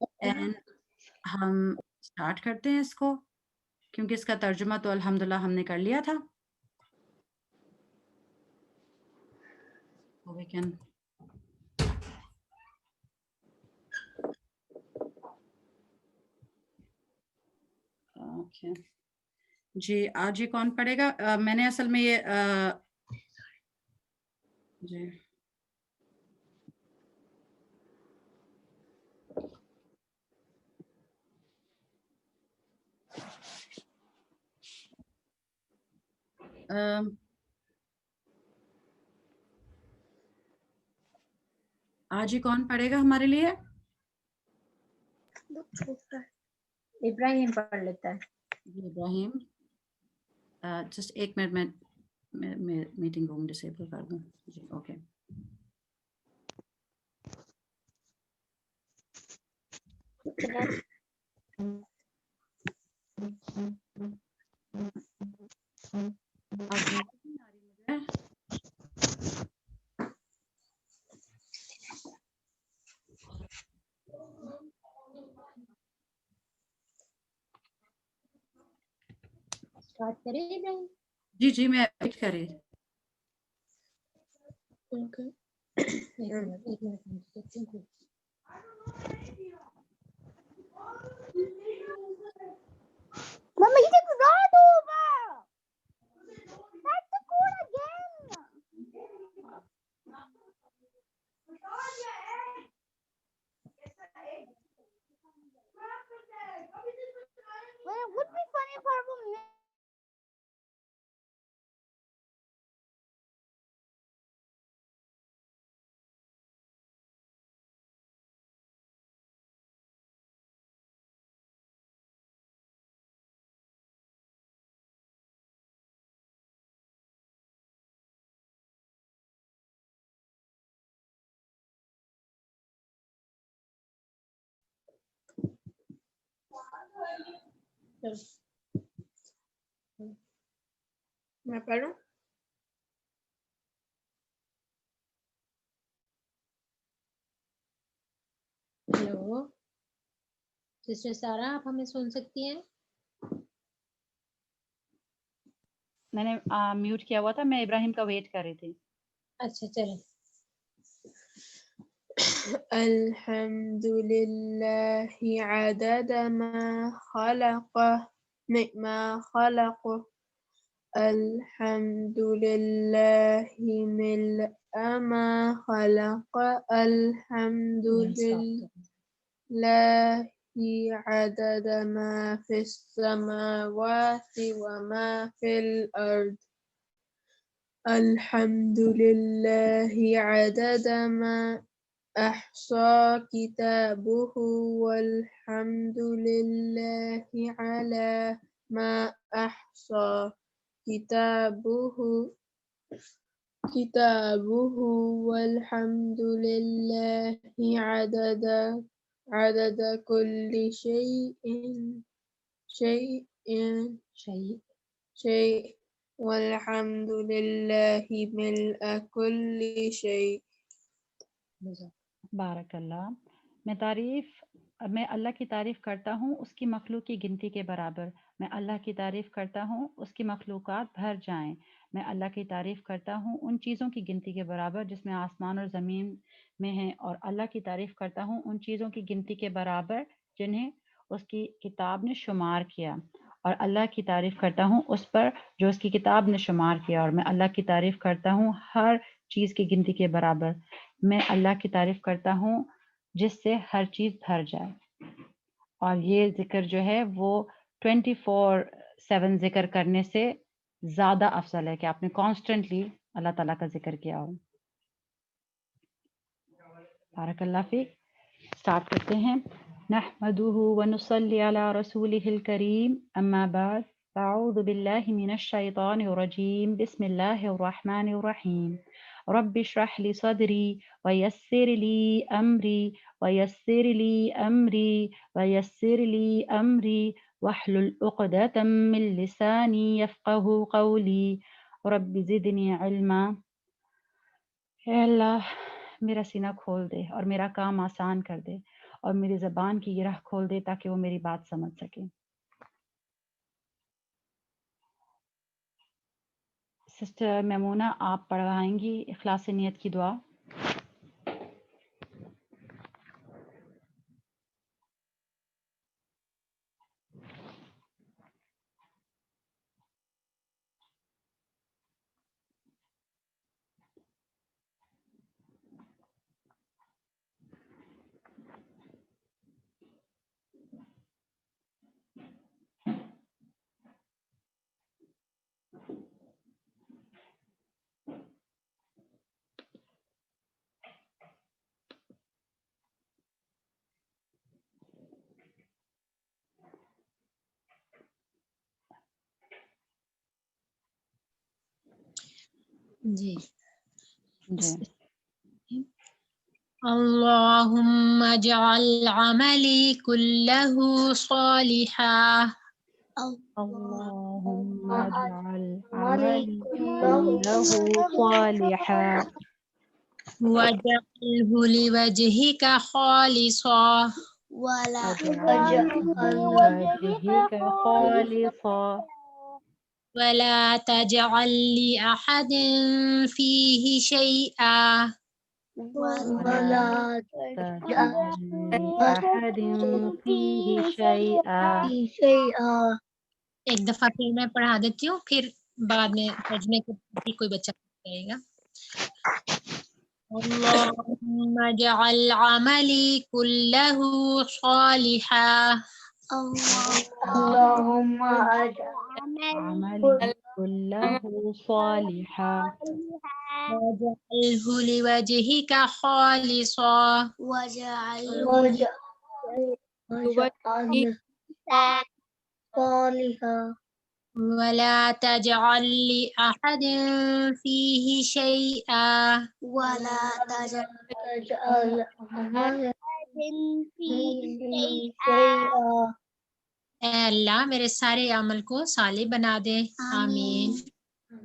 And ہم start کرتے ہیں اس کو، کیونکہ اس کا ترجمہ تو الحمدللہ ہم نے کر لیا تھا. So we can اوکے جی. آج یہ کون پڑھے گا؟ میں نے اصل میں یہ جی آج یہ کون پڑھے گا ہمارے لیے؟ ابراہیم پڑھ لیتا ہے. جی ابراہیم. جسٹ ایک منٹ میں میٹنگ روم ڈسیبل کر دوں. جی اوکے. اسٹارٹ کریں ابراہیم؟ جی جی میں ویٹ کر رہی. ایک minute. Mama, you did run over. That's the code again. Well, it would be funny if our room. میں پڑھوں؟ ہیلو سسٹر سارا، آپ ہمیں سن سکتی ہیں؟ میں نے میوٹ کیا ہوا تھا، میں ابراہیم کا ویٹ کر رہی تھی. اچھا چلیں. الحمد للہ عدد ما خلق الحمد للہ ملء ما خلق الحمد للہ عدد ما في السماوات وما في الأرض الحمد لله عدد ما أحصى كتابه والحمد لله على ما أحصى كتابه والحمد لله عدد كل شيء والحمد لله ملء كل شيء. بارک اللہ. میں اللہ کی تعریف کرتا ہوں اس کی مخلوق کی گنتی کے برابر. میں اللہ کی تعریف کرتا ہوں اس کی مخلوقات بھر جائیں. میں اللہ کی تعریف کرتا ہوں ان چیزوں کی گنتی کے برابر جس میں آسمان اور زمین میں ہیں، اور اللہ کی تعریف کرتا ہوں ان چیزوں کی گنتی کے برابر جنہیں اس کی کتاب نے شمار کیا، اور اللہ کی تعریف کرتا ہوں اس پر جو اس کی کتاب نے شمار کیا. اور میں اللہ کی تعریف کرتا ہوں ہر چیز کی گنتی کے برابر. میں اللہ کی تعریف کرتا ہوں جس سے ہر چیز بھر جائے. اور یہ ذکر جو ہے وہ 24/7 ذکر کرنے سے زیادہ افضل ہے کہ آپ نے کانسٹنٹلی اللہ تعالیٰ کا ذکر کیا ہو. بارک اللہ فیک. اسٹارٹ کرتے ہیں. نحمده ونصلي على رسوله الكريم اما بعد اعوذ باللہ من الشیطان الرجیم بسم اللہ الرحمن الرحیم. رب اشرح لي صدري ويسر لي امری ويسر لي امری ويسر لي امری واحلل عقدة من لسانی يفقهوا قولی. رب زدنی علما. اے اللہ میرا سینہ کھول دے اور میرا کام آسان کر دے، اور میری زبان کی یہ راہ کھول دے تاکہ وہ میری بات سمجھ سکے. سسٹر میمونہ آپ پڑھائیں گی اخلاص نیت کی دعا. جی جی اللهم اجعل عملي كله صالحا اللهم اجعل عملي كله صالحا واجعله لوجهك خالصا واجعله لوجهك خالصا ولا تجعل لأحد فيه شيئا ولا تجعل لأحد فيه شيئا. ایک دفعہ پھر میں پڑھا دیتی ہوں، پھر بعد میں ترجمے کے بھی کوئی بچہ کہے گا. اللهم اجعل عملي كله صالحا اللهم اجعل عملي كله صالحا واجعله لوجهك خالصا ولا تجعل لأحد فيه شيئا اے اللہ میرے سارے عمل کو صالح بنا دے. آمین.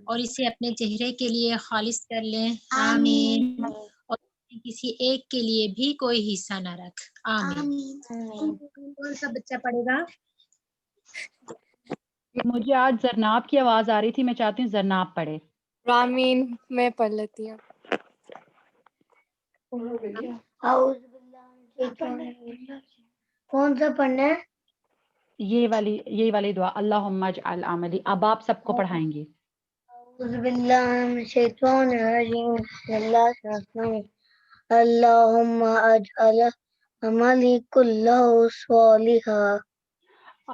اور اسے اپنے چہرے کے لیے خالص کر لیں. آمین. اور کسی ایک کے لیے بھی کوئی حصہ نہ رکھ. آمین. کون سا بچہ پڑھے گا؟ مجھے آج زرناب کی آواز آ رہی تھی، میں چاہتی ہوں زرناب پڑھے. رامین میں پڑھ لیتی ہوں. کون سا پڑھنا ہے؟ یہ والی دعا اللہم اجعل عملی. اب آپ سب کو پڑھائیں گے. اعوذ باللہ من الشیطان الرجیم بسم اللہ الرحمن الرحیم اللہم اجعل عملی کلہ صالحا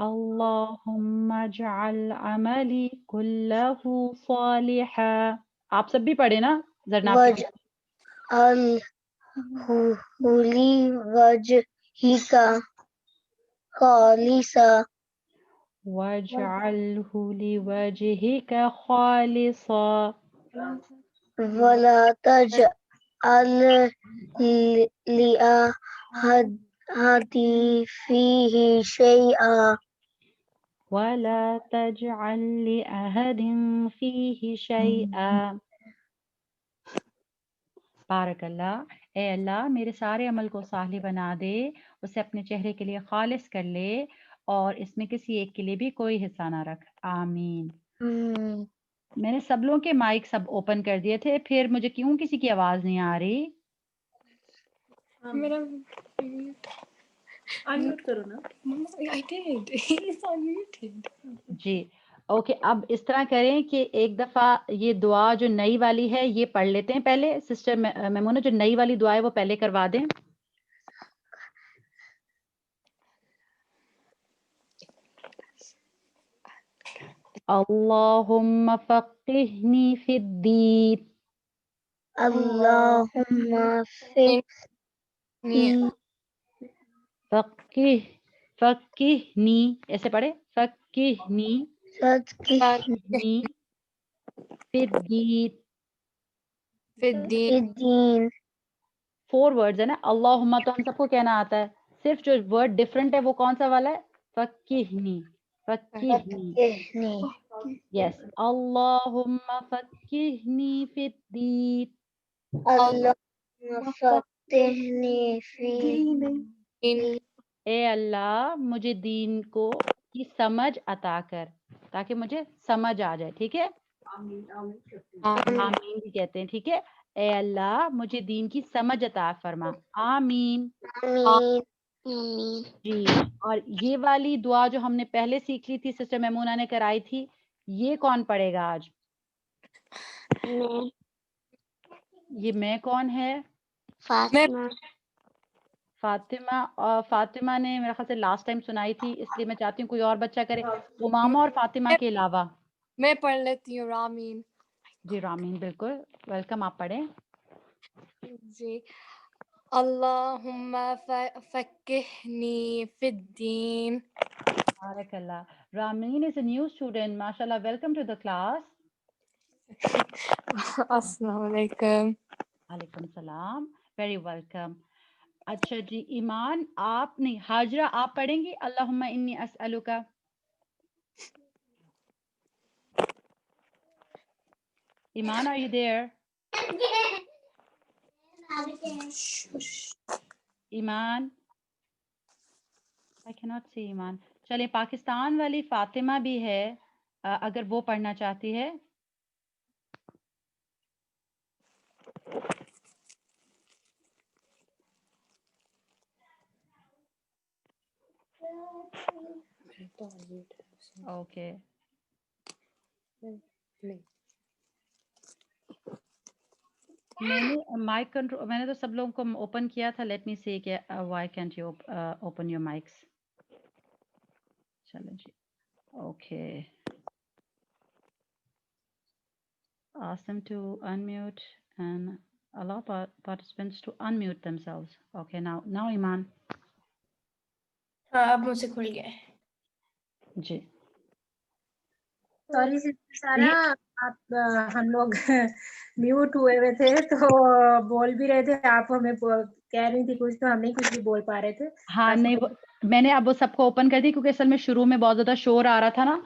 اللہم اجعل عملی کلہ صالحا. آپ سب بھی پڑھے نا زرناب کی. وجعلہ لوجہک خالصا وَاجْعَلْهُ لِوَجْهِكَ خَالِصًا ولا تجعل لأحد فیہ شیئا وَلَا تَجْعَلْ لِأَحَدٍ فِيهِ شَيْئًا. بارک اللہ. اے اللہ میرے سارے عمل کو صالح بنا دے، اسے اپنے چہرے کے لیے خالص کر لے، اور اس میں کسی ایک کے لیے بھی کوئی حصہ نہ رکھ. آمین. میں نے سب لوگوں کے مائک سب اوپن کر دیے تھے، پھر مجھے کیوں کسی کی آواز نہیں آ رہی؟ میرا unmute کرو نا. I did. He's unmuted. جی اوکے. اب اس طرح کریں کہ ایک دفعہ یہ دعا جو نئی والی ہے یہ پڑھ لیتے ہیں پہلے. سسٹر میمونہ جو نئی والی دعا ہے وہ پہلے کروا دیں. اللہم فقہنی فی الدین. اللہم فقہنی ایسے پڑھے فقہنی فی الدین. فی الدین. 4 ورڈز ہے نا. اللہم تو ہم سب کو کہنا آتا ہے، صرف جو ورڈ ڈفرنٹ ہے وہ کون سا والا ہے؟ فقہنی. فقہنی. یس. اللہم فقہنی فی الدین. اللہم فقہنی فی اے اللہ مجھے دین کو کی سمجھ عطا کر تاکہ مجھے سمجھ آ جائے. ٹھیک ہے, آمین بھی کہتے ہیں. ٹھیک ہے, اے اللہ مجھے دین کی سمجھ عطا فرما. آمین. آمین. جی, اور یہ والی دعا جو ہم نے پہلے سیکھ لی تھی, سسٹر میمونہ نے کرائی تھی, یہ کون پڑھے گا آج؟ میں یہ میں کون ہے؟ فاطمہ. فاطمہ. اور فاطمہ نے میرا خیال سے لاسٹ ٹائم سنائی تھی, اس لیے میں چاہتی ہوں کوئی اور بچہ کرے, امامہ اور فاطمہ کے علاوہ. میں پڑھ لیتی ہوں. رامین. جی رامین, بالکل ویلکم, آپ پڑھیں. جی. اللہم فقہنی فی الدین. بارک اللہ. Ramin is a new student. MashaAllah. Welcome to the class. السلام علیکم. وعلیکم السلام. Very welcome. اچھا جی, ایمان آپ نہیں, حاجرہ آپ پڑھیں گی. اللہم انی اسألک. ایمان, are you there? ایمان, I cannot see ایمان. چلیں, پاکستان والی فاطمہ بھی ہے, اگر وہ پڑھنا چاہتی ہے. اوکے, میں نے مائک کنٹرول, میں نے تو سب لوگوں کو اوپن کیا تھا. لیٹ می سی کہ why can't you open your mics. چلیں جی, okay. Ask them to unmute and allow participants to unmute themselves. Okay, now ایمان. ہاں, اب مجھ سے کھل گیا ہے. جی. سوری سارا, آپ ہم لوگ میوٹ ہوئے ہوئے تھے تو بول بھی رہے تھے, آپ ہمیں کہہ رہی تھی کچھ تو ہم نہیں کچھ بھی بول پا رہے تھے. ہاں نہیں, میں نے اب وہ سب کو اوپن کر دی کیونکہ اصل میں شروع میں بہت زیادہ شور آ رہا تھا نا,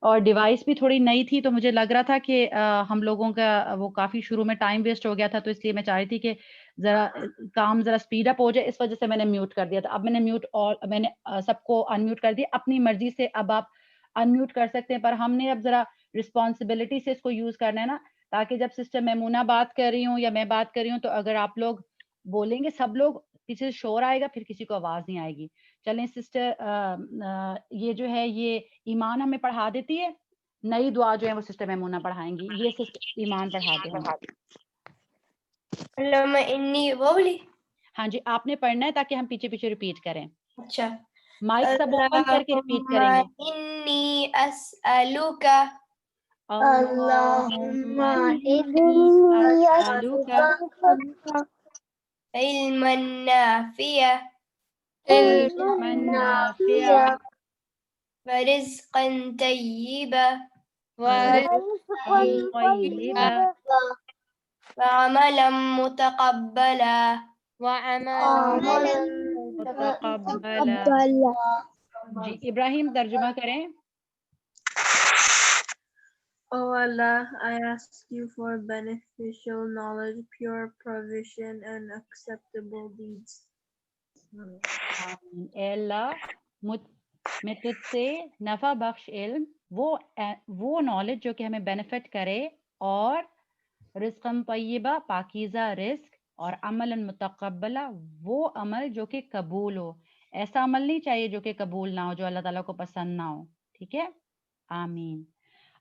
اور ڈیوائس بھی تھوڑی نئی تھی, تو مجھے لگ رہا تھا کہ ہم لوگوں کا وہ کافی شروع میں ٹائم ویسٹ ہو گیا تھا, تو اس لیے میں چاہ رہی تھی کہ ذرا کام ذرا اسپیڈ اپ ہو جائے, اس وجہ سے میں نے میوٹ کر دیا تھا. اب میں نے میوٹ, اور میں نے سب کو انمیوٹ کر دیا. اپنی مرضی سے اب آپ انمیوٹ کر سکتے ہیں, پر ہم نے اب ذرا رسپانسبلٹی سے اس کو یوز کرنا ہے نا, تاکہ جب سسٹر میمونہ بات کر رہی ہوں یا میں بات کر رہی ہوں, تو اگر آپ لوگ بولیں گے سب لوگ, پیچھے سے شور آئے گا, پھر کسی کو آواز نہیں آئے گی. چلیں سسٹر, یہ جو ہے یہ ایمان ہمیں پڑھا دیتی ہے. نئی دعا جو ہے وہ سسٹر میمونہ پڑھائیں گی. یہ سسٹر ایمان پڑھا دیں ہمیں. اللہم انی وولی. ہاں جی, آپ نے پڑھنا ہے تاکہ ہم پیچھے پیچھے ریپیٹ کریں. اچھا. مائک سب اوپن کر کے ریپیٹ کریں گے. انی اسألک اللہم انی اسألک علما نافعا علما نافعا ورزقا طیبا ورزقا طیبا وعملا متقبلا وعملا متقبلا. جی ابراہیم ترجمہ کریں. Oh Allah, I ask you for beneficial knowledge, pure provision, and acceptable deeds. اے اللہ میں تجھ سے نفع بخش علم, وہ نالج جو کہ ہمیں بینیفٹ کرے, اور رزقاً طیبہ پاکیزہ رزق, اور عملاً متقبلہ وہ عمل جو کہ قبول ہو. ایسا عمل نہیں چاہیے جو کہ قبول نہ ہو, جو اللہ تعالیٰ کو پسند نہ ہو. ٹھیک ہے, آمین.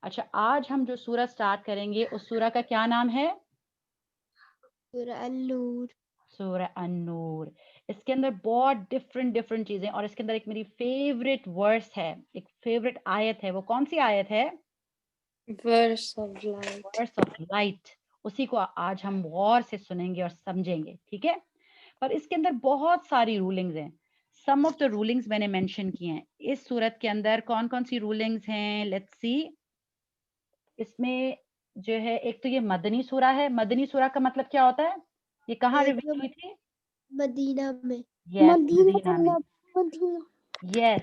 اچھا, آج ہم جو سورہ سٹارٹ کریں گے اس سورہ کا کیا نام ہے؟ سورہ النور. سورہ النور. اس کے اندر بہت ڈفرنٹ چیزیں, اور اس کے اندر ایک میری فیوریٹ ورس ہے, ایک فیوریٹ آیت ہے. وہ کون سی آیت ہے؟ verse of light. Verse of light. اسی کو آج ہم غور سے سنیں گے اور سمجھیں گے. ٹھیک ہے, پر اس کے اندر بہت ساری رولنگز ہیں. سم آف دا رولنگز میں نے مینشن کیے ہیں. اس صورت کے اندر کون کون سی رولنگز ہیں؟ Let's see. اس میں جو ہے ایک تو یہ مدنی سورہ ہے. مدنی سورہ کا مطلب کیا ہوتا ہے؟ یہ کہاں ریویل ہوئی تھی؟ مدینہ میں. یس, مدینہ میں. یس.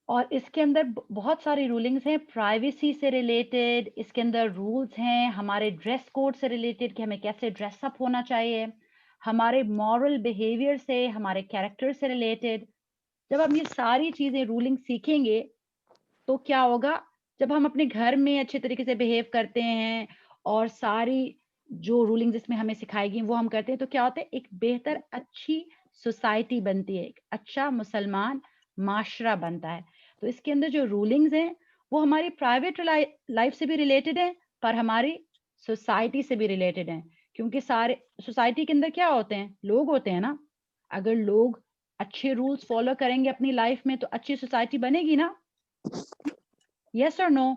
اور اس کے اندر بہت ساری رولنگز ہیں پرائیویسی سے ریلیٹڈ. اس کے اندر رولز ہیں ہمارے ڈریس کوڈ سے ریلیٹڈ کہ ہمیں کیسے ڈریس اپ ہونا چاہیے, ہمارے مورل بیہیویئر سے, ہمارے کیریکٹر سے ریلیٹڈ. جب ہم یہ ساری چیزیں رولنگ سیکھیں گے تو کیا ہوگا, جب ہم اپنے گھر میں اچھے طریقے سے بیہیو کرتے ہیں اور ساری جو رولنگ جس میں ہمیں سکھائی گئی وہ ہم کرتے ہیں, تو کیا ہوتا ہے, ایک بہتر اچھی سوسائٹی بنتی ہے, ایک اچھا مسلمان معاشرہ بنتا ہے. تو اس کے اندر جو رولنگز ہیں وہ ہماری پرائیویٹ لائف سے بھی ریلیٹڈ ہیں پر ہماری سوسائٹی سے بھی ریلیٹڈ ہیں, کیونکہ سارے سوسائٹی کے اندر کیا ہوتے ہیں, لوگ ہوتے ہیں نا. اگر لوگ اچھے رولز فالو کریں گے اپنی لائف میں تو اچھی سوسائٹی بنے گی نا. یس اور نو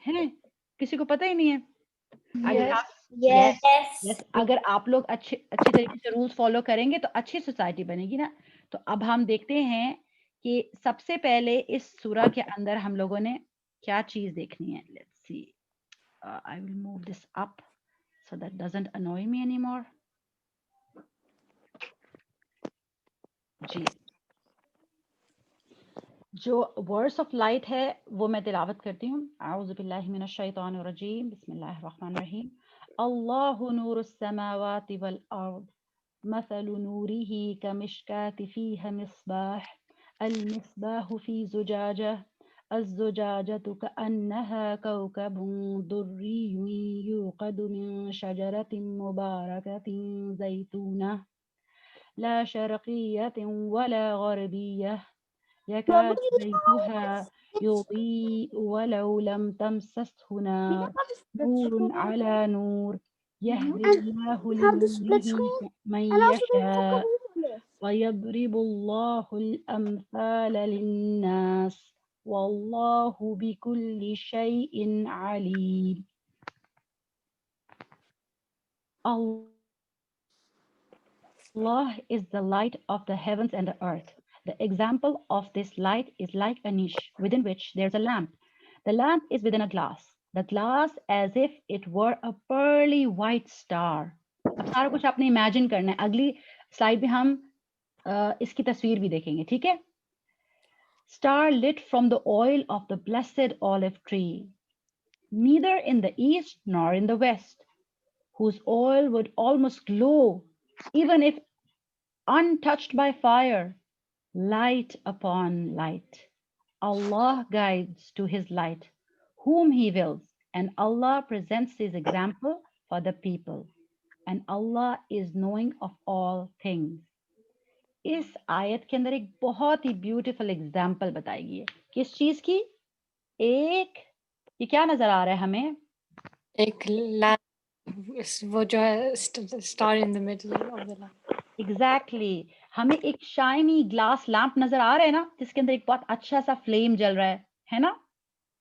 ہے, کسی کو پتہ ہی نہیں ہے. اگر آپ Yes. اگر آپ لوگ اچھی طریقے سے رولز فالو کریں گے تو اچھی سوسائٹی بنے گی نا. تو اب ہم دیکھتے ہیں کہ سب سے پہلے اس سورہ کے اندر ہم لوگوں نے کیا چیز دیکھنی ہے. Let's see, I will move this up so that doesn't annoy me anymore. جی, جو ورڈس آف لائٹ ہے وہ میں تلاوت کرتی ہوں. اعوذ باللہ من الشیطان الرجیم, بسم اللہ الرحمن الرحیم. اللہ نور السماوات والارض مثل نوره كمشكاة فيها مصباح المصباح في زجاجة الزجاجة كأنها كوكب دري يوقد من شجرة مباركة زيتونة لا شرقية ولا غربية يكاد زيتها يضيء ولو لم تمسسه نار نور على نور يهدي الله لنوره من يشاء ويضرب الله الأمثال للناس والله بكل شيء عليم. Allah is the light of the heavens and the earth. The example of this light is like a niche within which there's a lamp. The lamp is within a glass. The glass as if it were a pearly white star. اب سارا کچھ آپ نے imagine کرنا ہے. اگلی slide میں ہم اس کی تصویر بھی دیکھیں گے, ٹھیک ہے. Star lit from the oil of the blessed olive tree, neither in the east nor in the west, whose oil would almost glow even if untouched by fire, light upon light. Allah guides to his light whom he wills, and Allah presents his example for the people, and Allah is knowing of all things. اس آیت کے اندر ایک بہت ہی beautiful example بتائی گئی ہے. کس چیز کی؟ ایک, یہ کیا نظر آ رہا ہے ہمیں؟ ایک وہ جو ہے star in the middle of the light. Exactly, ہمیں ایک شائنی گلاس لیمپ نظر آ رہا ہے نا, جس کے اندر ایک بہت اچھا سا فلیم جل رہا ہے نا,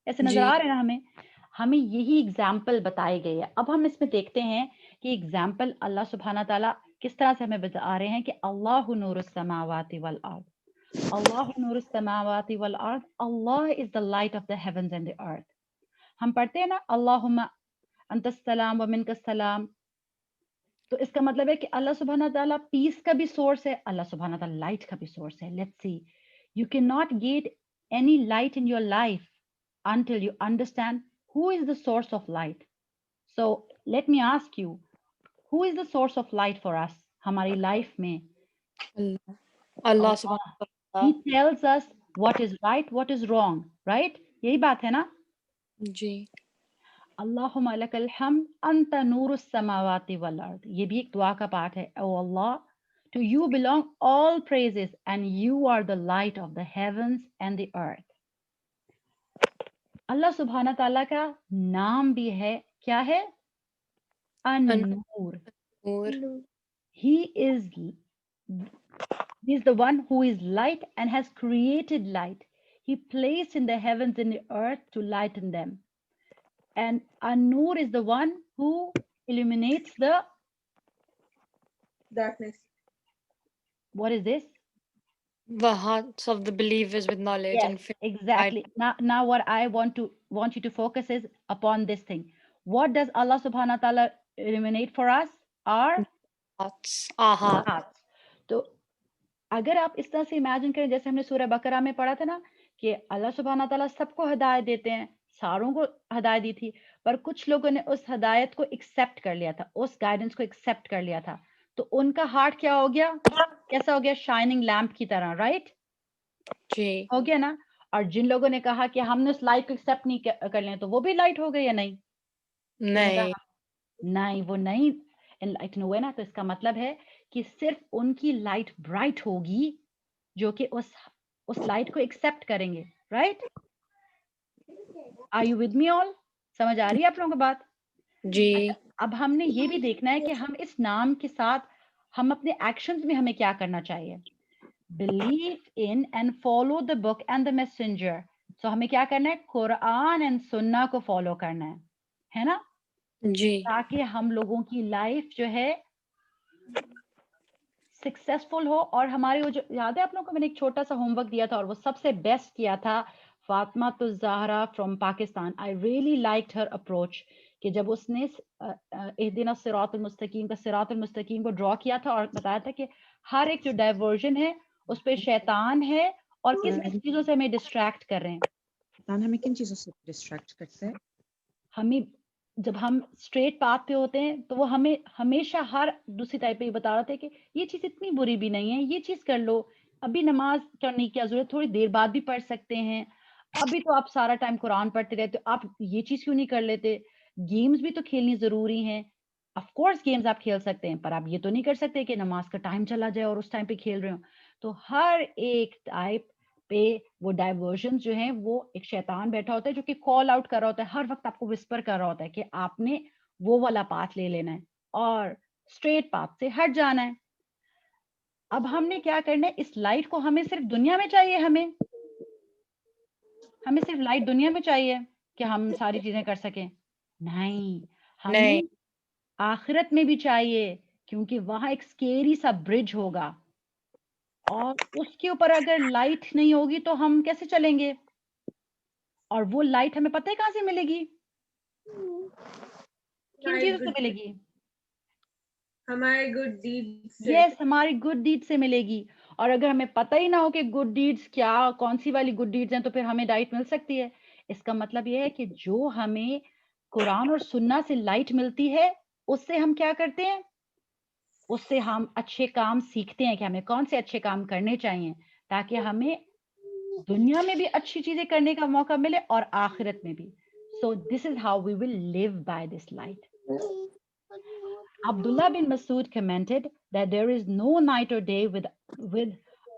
ایسے نظر آ رہا ہے نا ہمیں یہی ایگزامپل بتائی گئی ہے. اب ہم اس میں دیکھتے ہیں کہ ایگزامپل اللہ سبحانہ تعالیٰ کس طرح سے ہمیں بتا رہے ہیں کہ اللہ نور السماوات والارض, اللہ نور السماوات والارض, اللہ is the light of the heavens and the earth. ہم پڑھتے ہیں نا اللہم انت السلام و منک السلام, تو اس کا مطلب ہے کہ اللہ سبحانہ تعالیٰ پیس کا بھی سورس ہے, اللہ سبحانہ تعالیٰ لائٹ کا بھی سورس ہے. Let's see, you cannot get any light in your life until you understand who is the source of light. So let me ask you, who is the source of light for us ہماری life میں؟ اللہ سبحانہ He tells us what is right, what is wrong, right? یہی بات ہے نا. جی. اللہم لک الحمد انت نور السماوات والارض, یہ بھی ایک دعا کا پارٹ ہے. او اللہ, to you belong all praises and you are the light of the heavens and the earth. اللہ سبحانہ تعالیٰ کا نام بھی ہے, کیا ہے؟ النور. He is the one who is light and has created light. He placed in the heavens and the earth to lighten them. And An-Nur is the one who illuminates the darkness. What is this? The hearts of the believers with knowledge and faith. Exactly. Now what I want you to focus is upon this thing. What does Allah subhanahu wa ta'ala illuminate for us? Our hearts. تو اگر آپ اس طرح سے imagine کریں, جیسے ہم نے سورہ بقرہ میں پڑھا تھا نا کہ اللہ سبحانہ تعالیٰ سب کو ہدایت دیتے ہیں, ساروں کو ہدایت دی تھی, پر کچھ لوگوں نے اس ہدایت کو ایکسیپٹ کر لیا تھا, اس گائیڈنس کو ایکسیپٹ کر لیا تھا, تو ان کا ہارٹ کیا ہو گیا, کیسا ہو گیا, شائننگ لیمپ کی طرح, رائٹ, جی ہو گیا نا. اور جن لوگوں نے کہا کہ ہم نے اس لائٹ کو ایکسیپٹ نہیں کر لیں, تو وہ بھی لائٹ ہو گئے یا نہیں, نہیں نہیں وہ نہیں انلائٹن ہوئے نا. تو اس کا مطلب ہے کہ صرف ان کی لائٹ برائٹ ہوگی جو کہ اس لائٹ کو ایکسیپٹ کریں گے, right. Are you with me all, سمجھ آ رہی ہے آپ لوگوں کو بات؟ جی اب ہم نے یہ بھی دیکھنا ہے کہ ہم اس نام کے ساتھ ہم اپنے ایکشنز میں ہمیں کیا کرنا چاہیے. Believe in and follow the book and the messenger. So ہمیں کیا کرنا ہے, قرآن اینڈ سننا کو فالو کرنا ہے نا, جی تاکہ ہم لوگوں کی لائف جو ہے سکسیسفل ہو. اور ہمارے وہ جو یاد ہے آپ لوگوں کو, میں نے ایک چھوٹا سا ہوم ورک دیا تھا اور وہ سب سے بیسٹ کیا تھا Fatima Alzahra from Pakistan. I really liked her approach, کہ جب اس نے اہدنا الصراط المستقیم کا صراط المستقیم کو ڈرا کیا تھا اور بتایا تھا کہ ہر ایک جو ڈائیورژن ہے اس پہ شیطان ہے اور کس کس چیزوں سے ہمیں ڈسٹریکٹ کر رہے ہیں. شیطان ہمیں کن چیزوں سے ڈسٹریکٹ کرتا ہے؟ ہمیں جب ہم اسٹریٹ پاتھ پہ ہوتے ہیں تو وہ ہمیں ہمیشہ ہر دوسری ٹائپ پہ یہ بتا رہا تھا کہ یہ چیز اتنی بری بھی نہیں ہے, یہ چیز کر لو, ابھی نماز کرنے کی کیا ضرورت, تھوڑی دیر بعد بھی پڑھ سکتے ہیں, ابھی تو آپ سارا ٹائم قرآن پڑھتے رہتے ہو, آپ یہ چیز کیوں نہیں کر لیتے, گیمز بھی تو کھیلنی ضروری ہیں. آف کورس گیمز آپ کھیل سکتے ہیں, پر آپ یہ تو نہیں کر سکتے کہ نماز کا ٹائم چلا جائے اور اس ٹائم پہ کھیل رہے ہو. تو ہر ایک ٹائپ پہ وہ ڈائیورژن جو ہیں وہ ایک شیطان بیٹھا ہوتا ہے جو کہ کال آؤٹ کر رہا ہوتا ہے, ہر وقت آپ کو وسپر کر رہا ہوتا ہے کہ آپ نے وہ والا پاتھ لے لینا ہے اور اسٹریٹ پاتھ سے ہٹ جانا ہے. اب ہم نے کیا کرنا ہے, اس لائٹ کو ہمیں صرف دنیا میں چاہیے, ہمیں صرف لائٹ دنیا میں چاہیے کہ ہم ساری چیزیں کر سکیں, نہیں, ہمیں نہیں آخرت میں بھی چاہیے, کیونکہ وہاں ایک سکیری سا برج ہوگا اور اس کے اوپر اگر لائٹ نہیں ہوگی تو ہم کیسے چلیں گے, اور وہ لائٹ ہمیں پتہ ہے کہاں سے ملے گی, کن چیزوں سے ملے گی, ہمارے گڈ ڈیڈ سے. یس, ہماری گڈ ڈیڈ سے ملے گی. اور اگر ہمیں پتہ ہی نہ ہو کہ گڈ ڈیڈز کیا, کون سی والی گڈ ڈیڈز ہیں, تو پھر ہمیں لائٹ مل سکتی ہے. اس کا مطلب یہ ہے کہ جو ہمیں قرآن اور سننا سے لائٹ ملتی ہے اس سے ہم کیا کرتے ہیں, اس سے ہم اچھے کام سیکھتے ہیں کہ ہمیں کون سے اچھے کام کرنے چاہیے تاکہ ہمیں دنیا میں بھی اچھی چیزیں کرنے کا موقع ملے اور آخرت میں بھی. So this is how we will live by this light. Abdullah bin Masud commented that there is no night or day with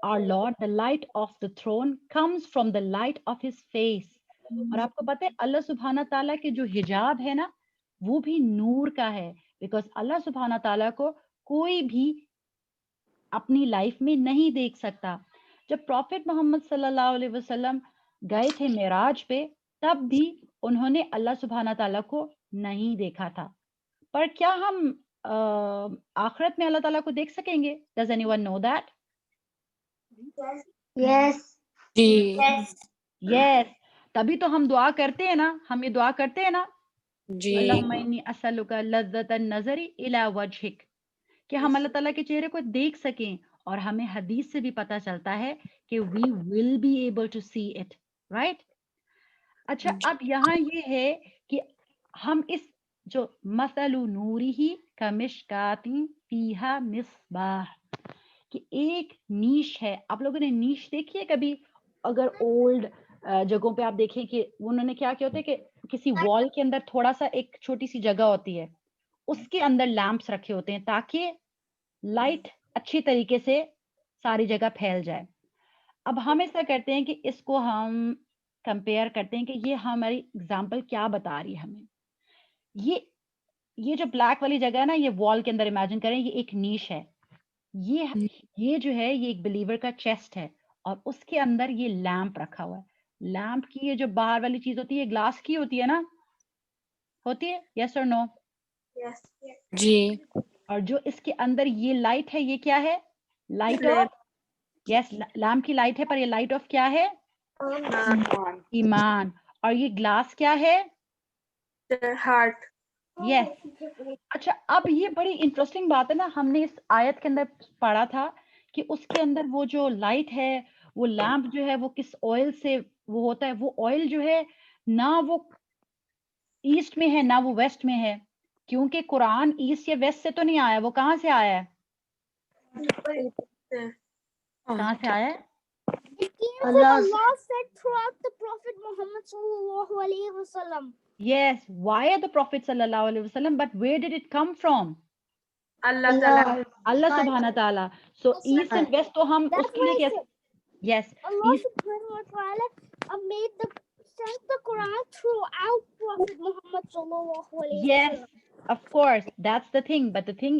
our Lord. The light of the throne comes from the light of his face. اور آپ کو پتہ ہے اللہ سبحانہ تعالیٰ کے جو حجاب ہے نا وہ بھی نور کا ہے, بیکاز اللہ سبحانہ تعالیٰ کو کوئی بھی اپنی لائف میں نہیں دیکھ سکتا. جب پروفٹ محمد صلی اللہ علیہ وسلم گئے تھے معراج پہ تب بھی انہوں نے اللہ سبحانہ تعالیٰ کو نہیں دیکھا تھا, پر کیا ہم آخرت میں اللہ تعالیٰ کو دیکھ سکیں گے؟ Does anyone know that? Yes. G Yes. تبھی تو ہم دعا کرتے ہیں نا, ہم یہ دعا کرتے ہیں نا, جی اللہم انی اسألک لذت النظر الی وجہک, کہ ہم اللہ تعالیٰ کے چہرے کو دیکھ سکیں. اور ہمیں حدیث سے بھی پتا چلتا ہے کہ we will be able to see it, right? اچھا, اب یہاں یہ ہے کہ ہم اس جو مثل نورہ کمشکات فیہا مصباح, کہ ایک نیش ہے. آپ لوگوں نے نیش دیکھی ہے کبھی؟ اگر اولڈ جگہوں پہ آپ دیکھیں کہ انہوں نے کیا ہوتا ہے کہ کسی وال کے اندر تھوڑا سا ایک چھوٹی سی جگہ ہوتی ہے, اس کے اندر لیمپس رکھے ہوتے ہیں تاکہ لائٹ اچھی طریقے سے ساری جگہ پھیل جائے. اب ہم ایسا کرتے ہیں کہ اس کو ہم کمپیئر کرتے ہیں کہ یہ ہماری اگزامپل کیا بتا رہی ہے ہمیں. یہ جو بلیک والی جگہ ہے نا, یہ وال کے اندر امیجن کریں یہ ایک نیش ہے. یہ جو ہے یہ ایک بلیور کا چیسٹ ہے اور اس کے اندر یہ لیمپ رکھا ہوا ہے. لیمپ کی یہ جو باہر والی چیز ہوتی ہے گلاس کی ہوتی ہے نا, ہوتی ہے, یس اور نو؟ جی اور جو اس کے اندر یہ لائٹ ہے یہ کیا ہے؟ لائٹ آف, یس, لیمپ کی لائٹ ہے, پر یہ لائٹ آف کیا ہے؟ ایمان. اور یہ گلاس کیا ہے؟ ہارٹ. یس. اچھا, اب یہ بڑی انٹرسٹنگ بات ہے نا, ہم نے اس آیت کے اندر پڑھا تھا کہ اس کے اندر وہ جو لائٹ ہے, وہ لیمپ جو ہے وہ کس آئل سے وہ ہوتا ہے, وہ آئل جو ہے نہ وہ ایسٹ میں ہے نہ وہ ویسٹ میں ہے, کیونکہ قرآن ایسٹ یا ویسٹ سے تو نہیں آیا, وہ کہاں سے آیا ہے؟ کہاں سے آیا ہے؟ It came from Allah said throughout the Prophet Muhammad sallallahu alaihi wasallam. Yes, via the Prophet sallallahu alaihi wasallam, but where did it come from? Allah Ta'ala. Allah subhanahu wa ta'ala. So east and west to hum That's uske liye why I kaise? said Yes, Allah east, subhanahu wa ta'ala sent the Quran throughout Prophet Muhammad sallallahu alaihi yes, wasallam. of course, that's the thing. But the thing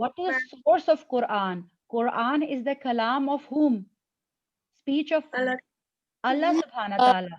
what is the source of Quran? Quran is the kalam of whom? Speech of Allah. Allah subhanahu wa ta'ala.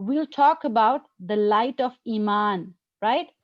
we'll talk about the light of iman, right?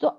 so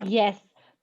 yes,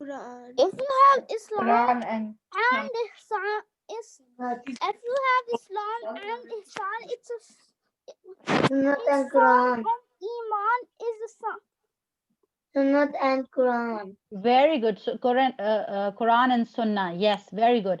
If you have Islam and Ihsan, if you have Islam and Ihsan, it's Sunnat and Quran. Iman is the Sunnat and Quran. Very good. So Quran and Sunnah. Yes, very good.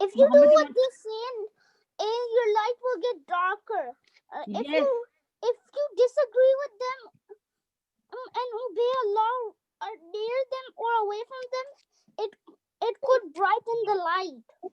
If you do what they say, your light will get darker. If you disagree with them and obey Allah or near them or away from them, it could brighten the light.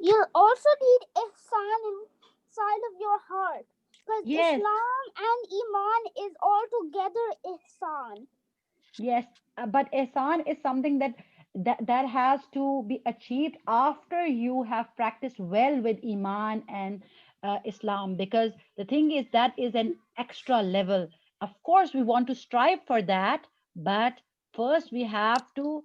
You also need ihsan inside of your heart. Because Yes. Islam and Iman is altogether ihsan. Yes, but ihsan is something that has to be achieved after you have practiced well with Iman and Islam, because the thing is that is an extra level. Of course, we want to strive for that, but first we have to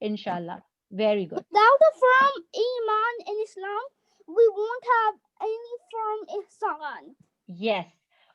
Inshallah. Very good. Without a firm Iman in Islam, we won't have any firm ihsan. Yes.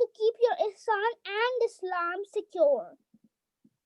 to keep your ihsan and Islam secure.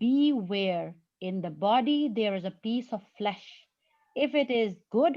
beware, in the body there is a piece of flesh. If it is good,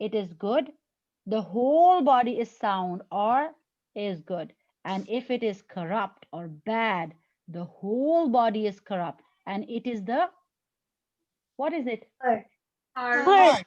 It is good, the whole body is sound or is good. And if it is corrupt or bad, the whole body is corrupt. And it is the, what is it? Heart.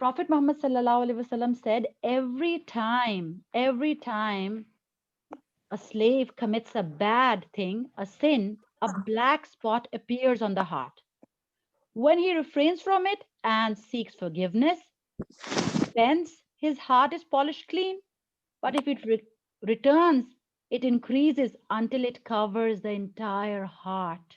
Prophet Muhammad sallallahu alaihi wasallam said, every time a slave commits a bad thing, a sin, a black spot appears on the heart. When he refrains from it and seeks forgiveness, repents, his heart is polished clean. But if it returns, it increases until it covers the entire heart.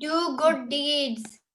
Do good deeds.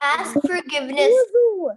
Ask forgiveness. Wudu.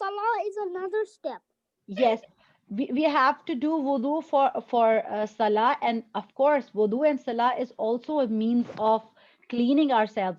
Salah is another step. Yes, we have to do wudu for salah, and of course wudu and salah is also a means of cleaning ourselves.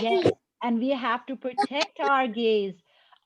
yes, and we have to protect our gaze.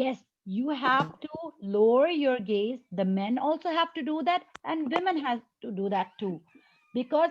yes, you have to lower your gaze. The men also have to do that and women have to do that too. Because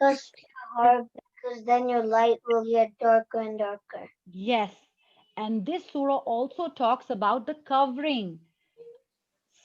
discuss hard because then your light will get darker and darker. Yes, and this surah also talks about the covering.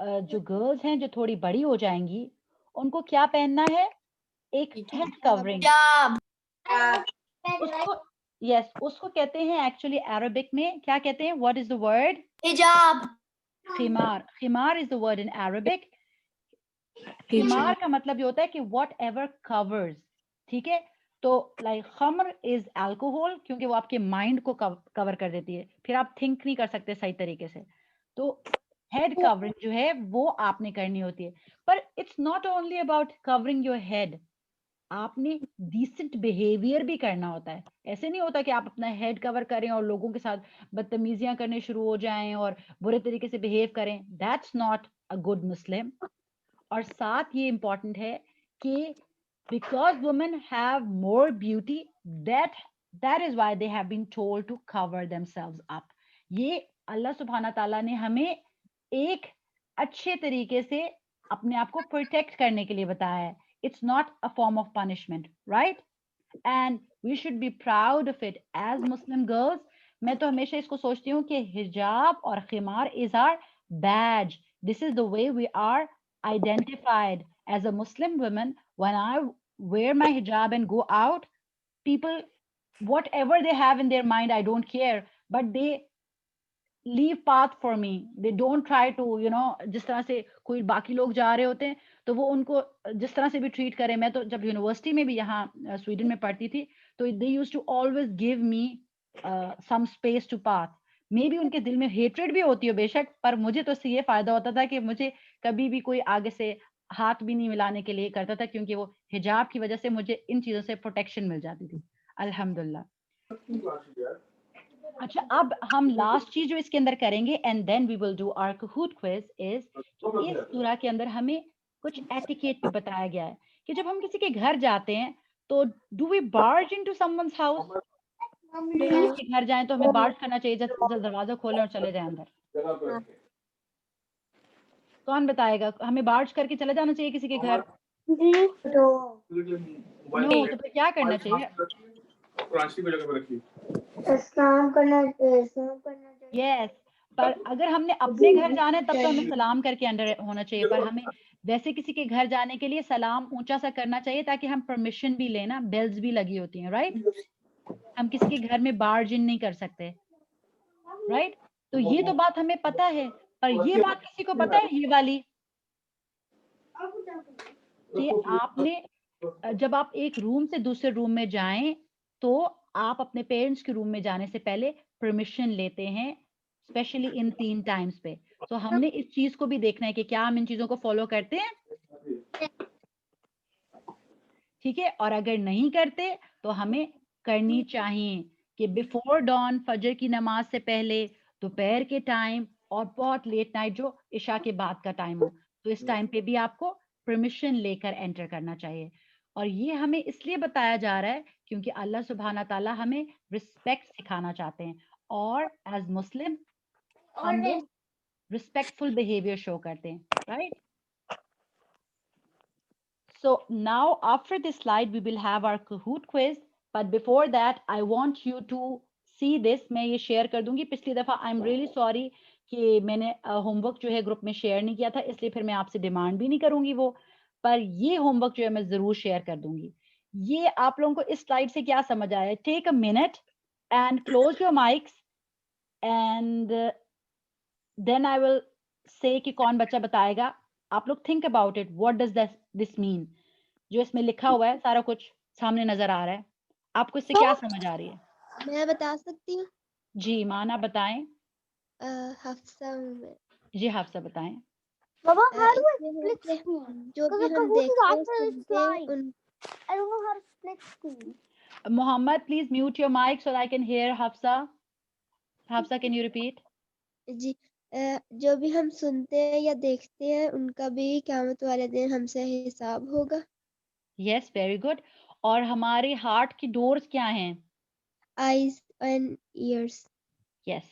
جو girls ہیں جو تھوڑی بڑی ہو جائیں گی ان کو کیا پہننا ہے؟ ایک ہیڈ کورنگ. اس کو یس اس کو کہتے ہیں ایکچولی عربک میں کیا کہتے ہیں؟ What is the word? Hijab. خمار. خمار از دا ورڈ ان عربک. خمار کا مطلب یہ ہوتا ہے کہ واٹ ایور کورز. ٹھیک ہے، تو لائک خمر از الکوہول کیونکہ وہ آپ کے مائنڈ کو کور کر دیتی ہے، پھر آپ تھنک نہیں کر سکتے صحیح طریقے سے. تو ہیڈ کورنگ جو ہے وہ آپ نے کرنی ہوتی ہے. پر it's not only about covering your head, آپ نے ڈیسنٹ بیہیویئر بھی کرنا ہوتا ہے. ایسے نہیں ہوتا کہ آپ اپنا ہیڈ کور کریں اور لوگوں کے ساتھ بدتمیزیاں کرنے شروع ہو جائیں اور برے طریقے سے بہیو کریں. That's not a good Muslim. اور ساتھ یہ امپورٹنٹ ہے کہ because women have more beauty that is why they have been told to cover themselves up. یہ اللہ سبحانہ تعالیٰ نے ہمیں ایک اچھے طریقے سے اپنے آپ کو پروٹیکٹ کرنے کے لیے بتایا ہے. It's not a form of punishment, right? And we should be proud of it as Muslim girls. میں تو ہمیشہ اس کو سوچتی ہوں کہ حجاب اور خمار is our badge. This is the way we are identified as a Muslim woman. When I wear my hijab and go out, people, whatever they have in their mind, I don't care, but they leave path for me. They don't try to, جس طرح سے کوئی باقی لوگ جا رہے ہوتے ہیں تو وہ ان کو جس طرح سے بھی ٹریٹ کرے. میں تو جب یونیورسٹی میں بھی یہاں سویڈن میں پڑھتی تھی تو they used to always give me some space to pass. Maybe ان کے دل میں ہیٹریڈ بھی ہوتی ہو بے شک، پر مجھے تو اس سے یہ فائدہ ہوتا تھا کہ مجھے کبھی بھی کوئی آگے سے ہاتھ بھی نہیں ملانے کے لیے کرتا تھا کیونکہ وہ حجاب کی وجہ سے مجھے ان چیزوں سے پروٹیکشن مل جاتی تھی الحمدللہ. اچھا اب ہم لاسٹ چیز جو اس کے اندر کریں گے and then we will do our Kahoot quiz is اس سورہ کے اندر ہمیں کچھ ایٹیکیٹ بھی بتایا گیا ہے کہ جب ہم کسی کے گھر جاتے ہیں تو do we barge into someone's house. جب ہم کسی کے گھر جائیں تو ہمیں بارج کرنا چاہیے جب دروازہ کھولیں اور چلے جائیں اندر. کون بتائے گا ہمیں بارج کر کے چلے جانا چاہیے کسی کے گھر؟ نو تو پھر کیا کرنا چاہیے؟ اسلام کرنا یس پر اگر ہم نے اپنے گھر جانا ہے تب تو ہمیں سلام کر کے انڈر ہونا چاہیے. پر ہمیں ویسے کسی کے گھر جانے کے لیے سلام اونچا سا کرنا چاہیے تاکہ ہم پرمیشن بھی لیں نا. بیلز بھی لگی ہوتی ہیں رائٹ. ہم کسی کے گھر میں بارج ان نہیں کر سکتے رائٹ. تو یہ تو بات ہمیں پتا ہے پر یہ بات کسی کو پتا ہے یہ والی کہ آپ نے جب آپ ایک روم سے دوسرے روم میں جائیں تو آپ اپنے پیرنٹس کے روم میں جانے سے پہلے پرمیشن لیتے ہیں اسپیشلی ان 3 ٹائمز پہ. تو ہم نے اس چیز کو بھی دیکھنا ہے کہ کیا ہم ان چیزوں کو فالو کرتے ہیں. ٹھیک ہے، اور اگر نہیں کرتے تو ہمیں کرنی چاہیے کہ بیفور ڈان فجر کی نماز سے پہلے، دوپہر کے ٹائم اور بہت لیٹ نائٹ جو عشاء کے بعد کا ٹائم ہو تو اس ٹائم پہ بھی آپ کو پرمیشن لے کر انٹر کرنا چاہیے. اور یہ ہمیں اس لیے بتایا جا رہا ہے کیونکہ اللہ سبحانہ تعالیٰ ہمیں رسپیکٹ سکھانا چاہتے ہیں اور ایز مسلم ہم لوگ رسپیکٹفل بیہیویئر شو کرتے ہیں right. So now after this slide we will have our Kahoot quiz, but before that I want you to see this. میں یہ شیئر کر دوں گی. پچھلی دفعہ I'm really sorry کہ میں نے ہوم ورک جو ہے گروپ میں شیئر نہیں کیا تھا اس لیے پھر میں آپ سے ڈیمانڈ بھی نہیں کروں گی وہ، پر یہ ہوم ورک جو ہے میں ضرور شیئر کر دوں گی. یہ آپ لوگوں کو اس سلائڈ سے کیا سمجھ آیا؟ Take a minute and close your mics and then I will say کہ کون بچہ بتائے گا. آپ لوگ think about it what does this mean. جو اس میں لکھا ہوا ہے سارا کچھ سامنے نظر آ رہا ہے، آپ کو اس سے کیا سمجھ آ رہی ہے؟ میں بتا سکتی ہوں؟ جی مانا بتائیں. حفصہ جی حفصہ بتائیں. Baba, how do I اس میں split سے screen? جو Because بھی the ہم Kahoot is دیکھتے ہیں after this سنتے ہیں slide. In I don't know how to split screen. Muhammad, please mute your mic so that I can hear Hafsa. Hafsa, can you repeat? جی جو بھی ہم سنتے ہیں یا دیکھتے ہیں ان کا بھی قیامت والے دن ہم سے حساب ہوگا. Yes, very good. اور ہمارے ہارٹ کی ڈورز کیا ہیں؟ Eyes and ears. Yes.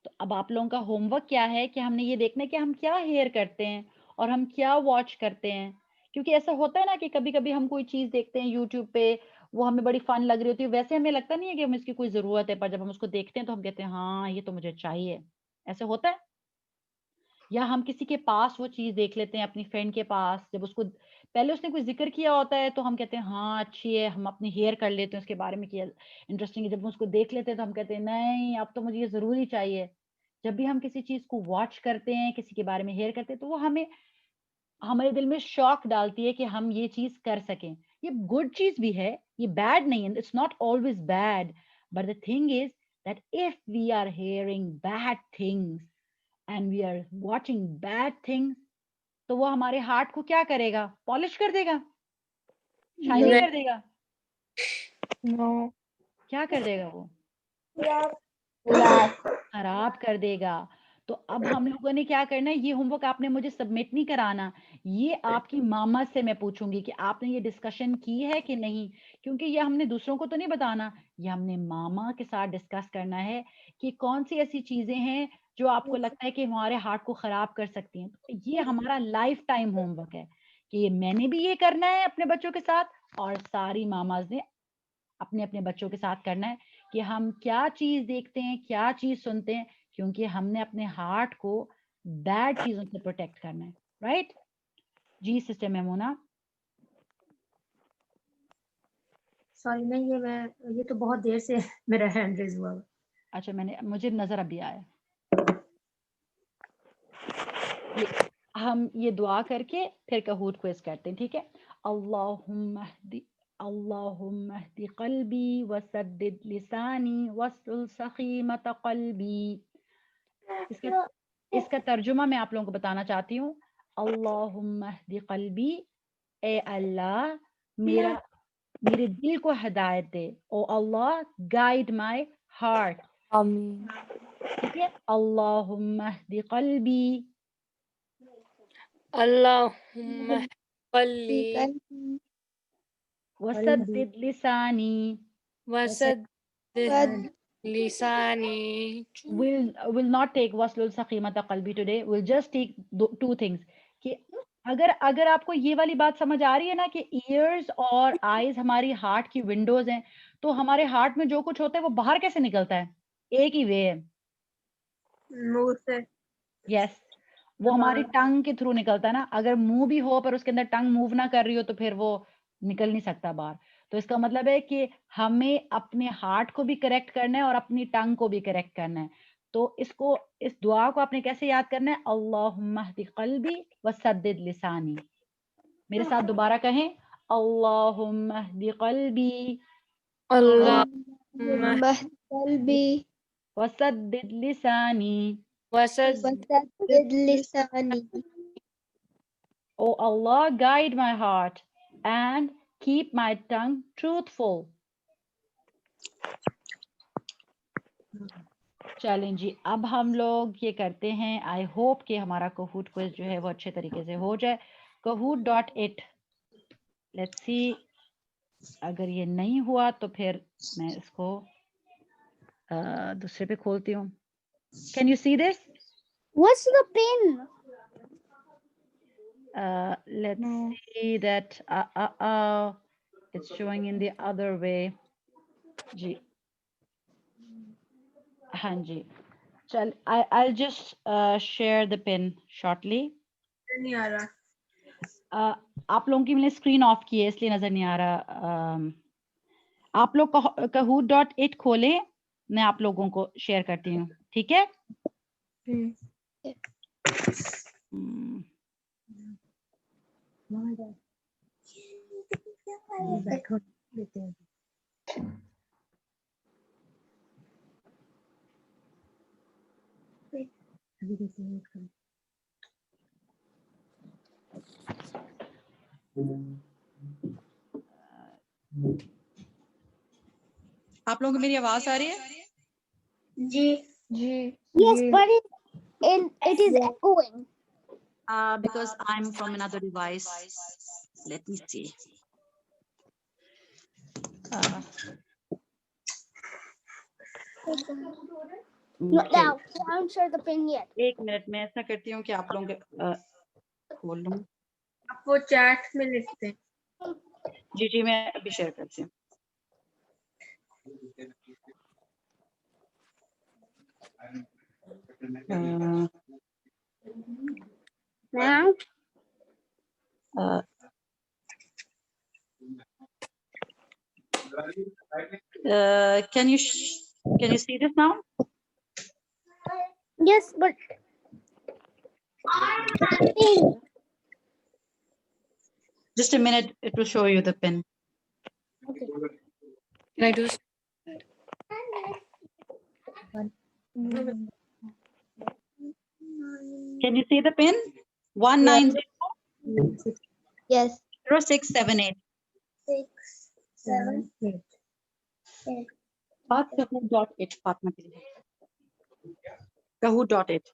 تو اب آپ لوگوں کا ہوم ورک کیا ہے کہ ہم نے یہ دیکھنا ہے کہ ہم کیا ہیئر کرتے ہیں اور ہم کیا واچ کرتے ہیں. کیونکہ ایسا ہوتا ہے نا کہ کبھی کبھی ہم کوئی چیز دیکھتے ہیں یوٹیوب پہ، وہ ہمیں بڑی فن لگ رہی ہوتی ہے، ویسے ہمیں لگتا نہیں ہے کہ ہم اس کی کوئی ضرورت ہے، پر جب ہم اس کو دیکھتے ہیں تو ہم کہتے ہیں ہاں یہ تو مجھے چاہیے. ایسا ہوتا ہے. یا ہم کسی کے پاس وہ چیز دیکھ لیتے ہیں اپنی فرینڈ کے پاس, جب اس کو پہلے اس نے کوئی ذکر کیا ہوتا ہے تو ہم کہتے ہیں ہاں اچھی ہے, ہم اپنی ہیئر کر لیتے ہیں اس کے بارے میں کیا انٹرسٹنگ ہے, جب ہم اس کو دیکھ لیتے ہیں تو ہم کہتے ہیں نہیں اب تو مجھے یہ ضروری چاہیے. جب بھی ہم کسی چیز کو واچ کرتے ہیں, کسی کے بارے میں ہیئر کرتے ہیں, تو وہ ہمارے دل میں شوق ڈالتی ہے کہ ہم یہ چیز کر سکیں. یہ گڈ چیز بھی ہے, یہ بیڈ نہیں ہے, it's not always bad, but the thing is that if we are hearing bad things and we are watching bad things, تو وہ ہمارے ہارٹ کو کیا کرے گا؟ پالش کر دے گا, شائنی کر دے گا, No. کیا کر دے گا؟ وہ خراب کر دے گا. تو اب ہم لوگوں نے کیا کرنا ہے, یہ ہوم ورک آپ نے مجھے سبمٹ نہیں کرانا, یہ آپ کی ماما سے میں پوچھوں گی کہ آپ نے یہ ڈسکشن کی ہے کہ نہیں, کیونکہ یہ ہم نے دوسروں کو تو نہیں بتانا, یہ ہم نے ماما کے ساتھ ڈسکس کرنا ہے کہ کون سی ایسی چیزیں ہیں جو آپ کو لگتا ہے کہ ہمارے ہارٹ کو خراب کر سکتی ہیں. تو یہ ہمارا لائف ٹائم ہوم ورک ہے کہ میں نے بھی یہ کرنا ہے اپنے بچوں کے ساتھ, اور ساری ماماز نے اپنے اپنے بچوں کے ساتھ کرنا ہے کہ ہم کیا چیز دیکھتے ہیں, کیا چیز سنتے ہیں, کیونکہ ہم نے اپنے ہارٹ کو بیڈ چیزوں سے پروٹیکٹ کرنا ہے. رائٹ جی سسٹر میمونہ. سوری نہیں, یہ تو بہت دیر سے میرا ہینڈ ریز ہوا. اچھا مجھے نظر ابھی آیا. ہم یہ دعا کر کے پھر کہوٹ کوئز کرتے ہیں, ٹھیک ہے؟ اللہم اہدی قلبی وسدد لسانی واسلل سخیمۃ قلبی. اس کا ترجمہ میں آپ لوگوں کو بتانا چاہتی ہوں. اللہم اہدی قلبی, اے اللہ میرے دل کو ہدایت دے. او اللہ گائیڈ مائی ہارٹ. آمین. ٹھیک ہے, اللہم اہدی قلبی اللہم قلی وسدد لسانی. وسدد لسانی. will not take وصل سقیمت قلبی today. we'll just take two things. کہ اگر آپ کو یہ والی بات سمجھ آ رہی ہے نا کہ ایئرز اور آئیز ہماری ہارٹ کی ونڈوز ہیں, تو ہمارے ہارٹ میں جو کچھ ہوتا ہے وہ باہر کیسے نکلتا ہے؟ ایک ہی وے ہے, منہ سے. یس, وہ ہماری ٹنگ کے تھرو نکلتا ہے نا. اگر منہ بھی ہو پر اس کے اندر ٹنگ موو نہ کر رہی ہو تو پھر وہ نکل نہیں سکتا باہر. تو اس کا مطلب ہے کہ ہمیں اپنے ہارٹ کو بھی کریکٹ کرنا ہے اور اپنی ٹنگ کو بھی کریکٹ کرنا ہے. تو اس دعا کو آپ نے کیسے یاد کرنا ہے؟ اللہم اہدی قلبی وسدد لسانی. میرے ساتھ دوبارہ کہیں, اللہم اہدی قلبی اللہم قلبی وسدد لسانی. وسدد لسانی. Oh Allah, guide my heart and keep my tongue truthful. چلیں جی, اب ہم لوگ یہ کرتے ہیں. آئی ہوپ کہ ہمارا کہوٹ کوئز جو ہے وہ اچھے طریقے سے ہو جائے. kahoot.it. لیٹس سی, اگر یہ نہیں ہوا تو پھر میں اس کو دوسرے پہ کھولتی ہوں. Can you see this? What's the pin? Let's see that. It's showing in the other way. جی ہاں جی, چل I'll just share the pin shortly. نہیں آ رہا. آپ لوگوں کی میں نے اسکرین آف کی ہے اس لیے نظر نہیں آ رہا. آپ لوگ kahoot.it کھولیں, میں آپ لوگوں کو شیئر کرتی ہوں, ٹھیک ہے؟ آپ لوگوں کو میری آواز آ رہی ہے؟ جی. Yes, but it is echoing. Because I'm from another device. Let me see. Not now. I haven't shared the pin yet. ایک منٹ میں ایسا کرتی ہوں کہ آپ لوگوں کھول لوں. آپ وہ چیٹ میں لکھتے ہیں. جی میں ابھی شیئر کرتی ہوں. Now, Can you see this now? yes, but Just a minute, it will show you the pin. Can I do? Can you see the pin? 1900678. Yes. 6, 7, 8. Kahoot.it, Fatma ke liye. Kahoot.it.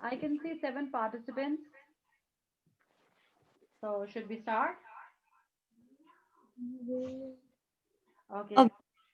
I can see 7 participants. So should we start? Okay.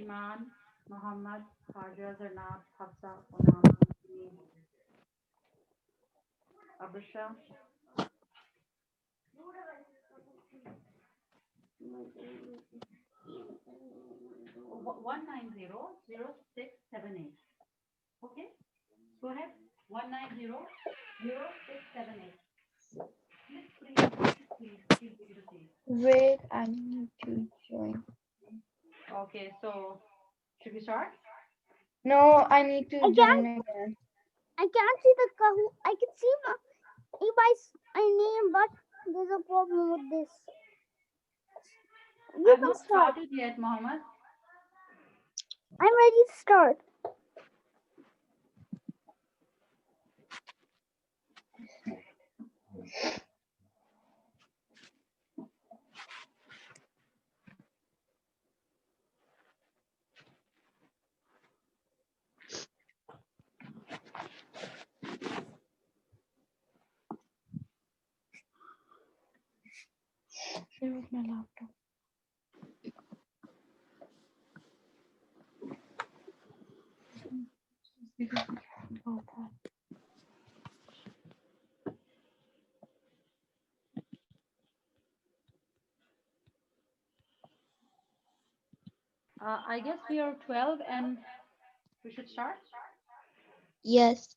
Iman, Muhammad, Hajar, Zarnab, Hafsa, Onam, Abusha. 1900678. Okay, go ahead. 1900678. Wait, I need to join. Okay, so should we start? No, I need to I join can't. again. I can't see the Kahoot. I can see my name, but there's a problem with this. You I've can not start. started yet, Mohammed. I'm ready to start. Where is my laptop? I guess we are 12 and we should start. Yes.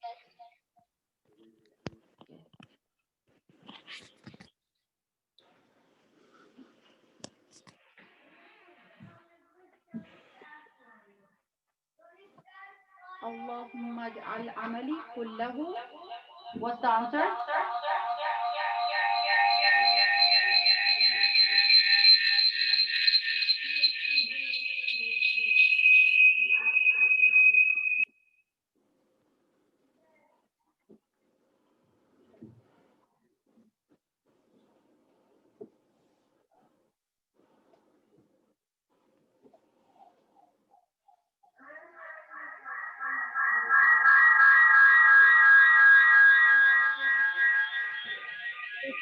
Allahumma ij'al amali kullahu. What's the answer?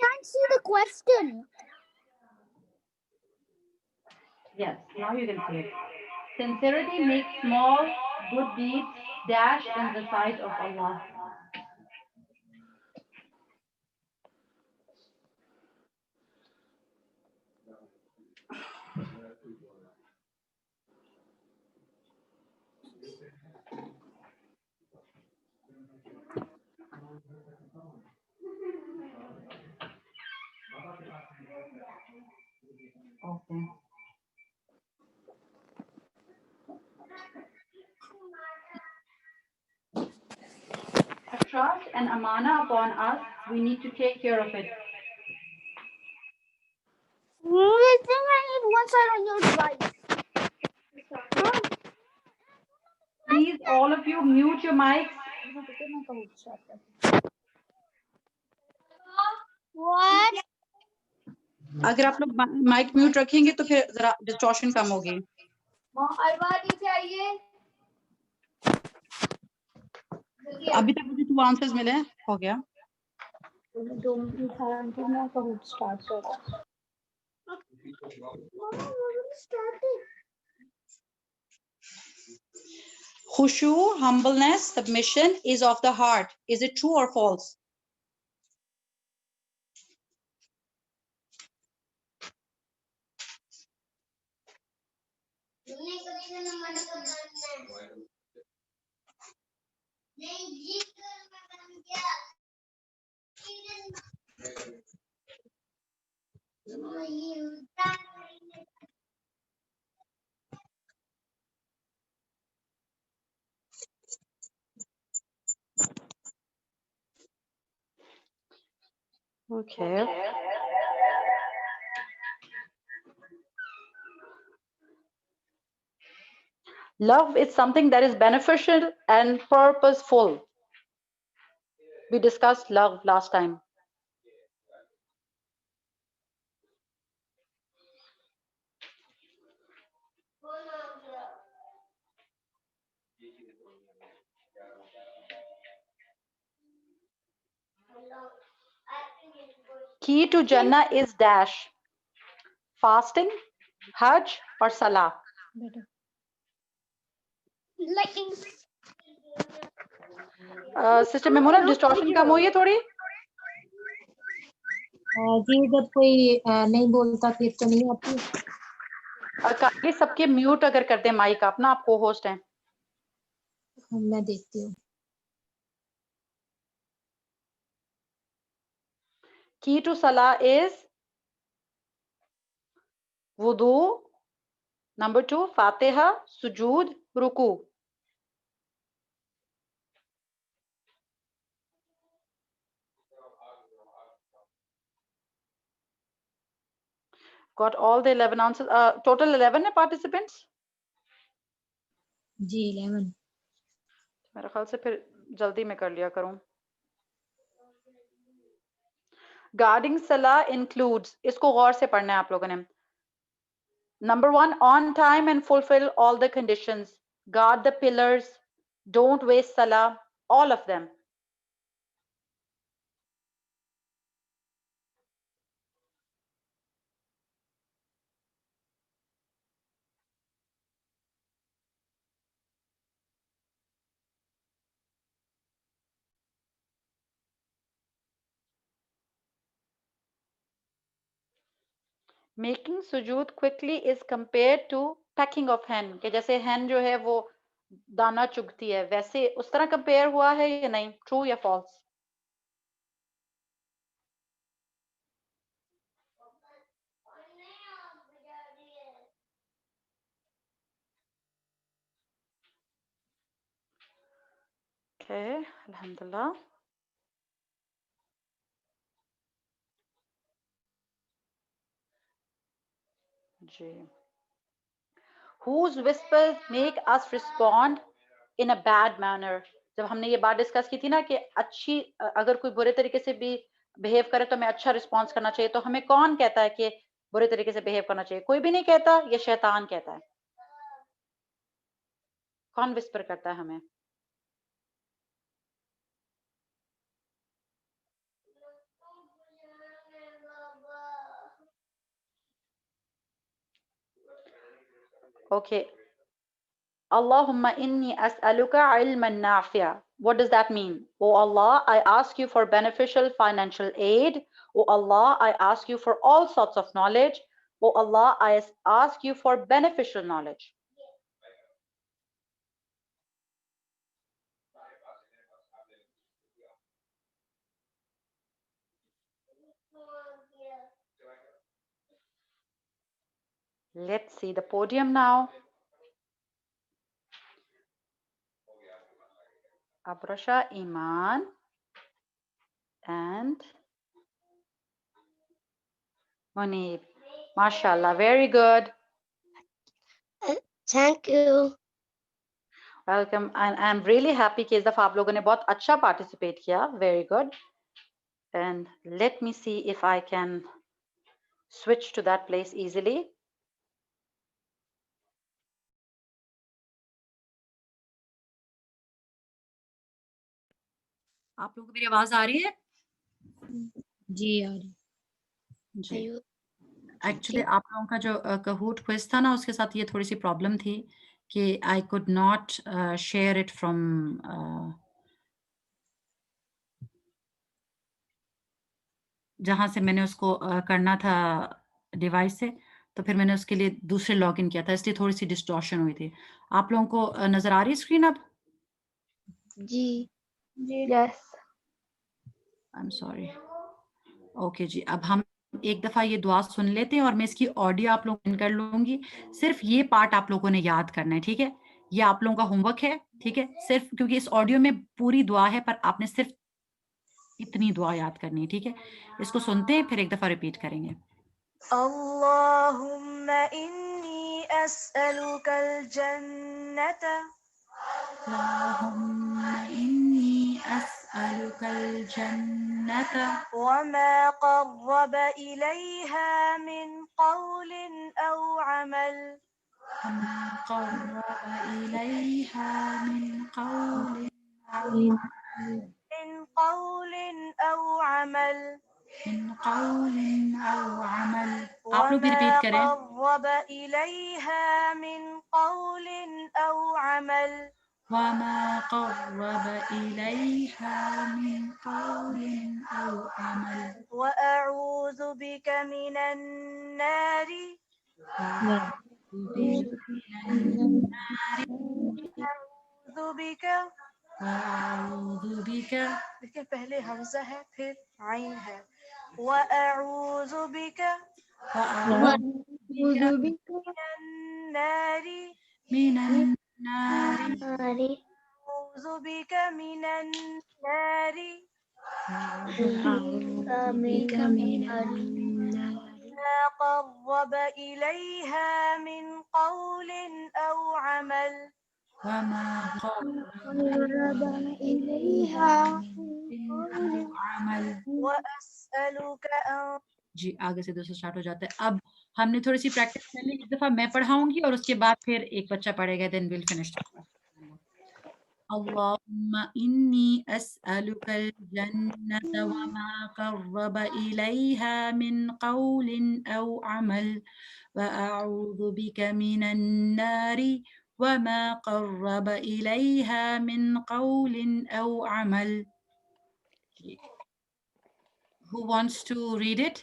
can't see the question. Yes, now you can see it. Sincerity makes small good deeds dash in the sight of Allah. Okay. A trust and amana upon us, we need to take care of it. I think I need one side on your device. Please, all of you, mute your mics. اگر آپ لوگ mic mute رکھیں گے تو پھر ذرا distortion کم ہوگی. ابھی تک مجھے 2 آنسرز ملے ہیں. ہو گیا. Khushu, humbleness, submission is of the heart. Is it true or false? Okay. Love is something that is beneficial and purposeful. We discussed love last time. Key to Jannah is dash. Fasting, Hajj or Salah? Sister Memuna, distortion کم ہوئی ہے تھوڑی. جی جب کوئی نہیں بولتا پھر تو نہیں آتی. کالی سب کے میوٹ اگر کر دیں مائک آپ نا, آپ کو ہوسٹ ہیں. میں دیکھتی ہوں. Key to Salah is wudu. Number 2, Fatiha, Sujood, Ruku. Got all the 11 answers. Total 11 participants? جی 11. میرے خیال سے پھر جلدی میں کر لیا کروں. Guarding Salah includes, اس کو غور سے پڑھنا ہے آپ لوگوں نے. Number 1, on time and fulfill all the conditions. Guard the pillars. Don't waste Salah. All of them. Making sujood quickly is compared to pecking of hen. کہ جیسے hen جو ہے وہ دانا چگتی ہے, ویسے اس طرح کمپیئر ہوا ہے یا نہیں؟ True یا false? Okay, alhamdulillah. G. Whose whispers make us respond in a bad manner. جب ہم نے یہ بات ڈسکس کی تھی نا کہ اچھی اگر کوئی برے طریقے سے بھی بہیو کرے تو ہمیں اچھا رسپانس کرنا چاہیے, تو ہمیں کون کہتا ہے کہ برے طریقے سے بہیو کرنا چاہیے؟ کوئی بھی نہیں کہتا, یہ شیطان کہتا ہے. کون وسپر کرتا ہے ہمیں؟ Okay. Allahumma inni as'aluka ilman nafi'a. What does that mean? Oh Allah, I ask you for beneficial financial aid. Oh Allah, I ask you for all sorts of knowledge. Oh Allah, I ask you for beneficial knowledge. Let's see the podium now. Abrasha, Iman, and Munib. MashaAllah, very good. Thank you. Welcome. And I'm really happy کہ اس دفعہ آپ لوگوں نے بہت اچھا participate کیا. Very good. And let me see if I can switch to that place easily. آپ لوگوں کو میری آواز آ رہی ہے؟ جی آ رہی. جی ایکچولی آپ لوگوں کا جو کہوٹ کوئز تھا نا، اس کے ساتھ یہ تھوڑی سی پرابلم تھی کہ I could not share it from جہاں سے میں نے اس کو کرنا تھا ڈیوائس سے، تو پھر میں نے اس کے لیے دوسرے لاگ ان کیا تھا، اس لیے تھوڑی سی ڈسٹورشن ہوئی تھی. آپ لوگوں کو نظر آ رہی اسکرین اب؟ جی Yes. I am sorry. Okay جی، اب ہم ایک دفعہ یہ دعا سن لیتے ہیں اور میں اس کی آڈیو آپ لوگوں کر لوں گی. صرف یہ پارٹ آپ لوگوں نے یاد کرنا ہے، ٹھیک ہے؟ یہ آپ لوگوں کا ہوم ورک ہے، ٹھیک ہے؟ صرف کیونکہ اس آڈیو میں پوری دعا ہے، پر آپ نے صرف اتنی دعا یاد کرنی ہے، ٹھیک ہے؟ اس کو سنتے ہیں، پھر ایک دفعہ ریپیٹ کریں گے. اللهم إني أسألك الجنة اللهم إني أسألك الجنة وما قرب إليها من قول أو عمل وما قرب إليها من قول أو عمل من قول أو عمل. آپ لوگ بھی ریپیٹ کریں. قرب إليها من قول أو عمل وما قرب إليها من قول أو عمل. وأعوذ بك من النار وأعوذ بك دیکھیں پہلے حمزہ ہے پھر عین ہے. وأعوذ بك وأعوذ بك من النار من النار. أعوذ بك من النار بك من النار ما قرب إليها من قول أو عمل وما قرب إليها أو عمل. وأسألك أن جی آگے سے دوسرا اسٹارٹ ہو جاتا ہے. اب ہم نے تھوڑی سی پریکٹس کر لی، ایک دفعہ میں پڑھاؤں گی اور اس کے بعد پھر ایک بچہ پڑھے گا، دین ویل فنش. اللهم إني أسألك الجنة وما قرب إليها من قول أو عمل وأعوذ بك من النار وما قرب إليها من قول أو عمل. Who wants to read it?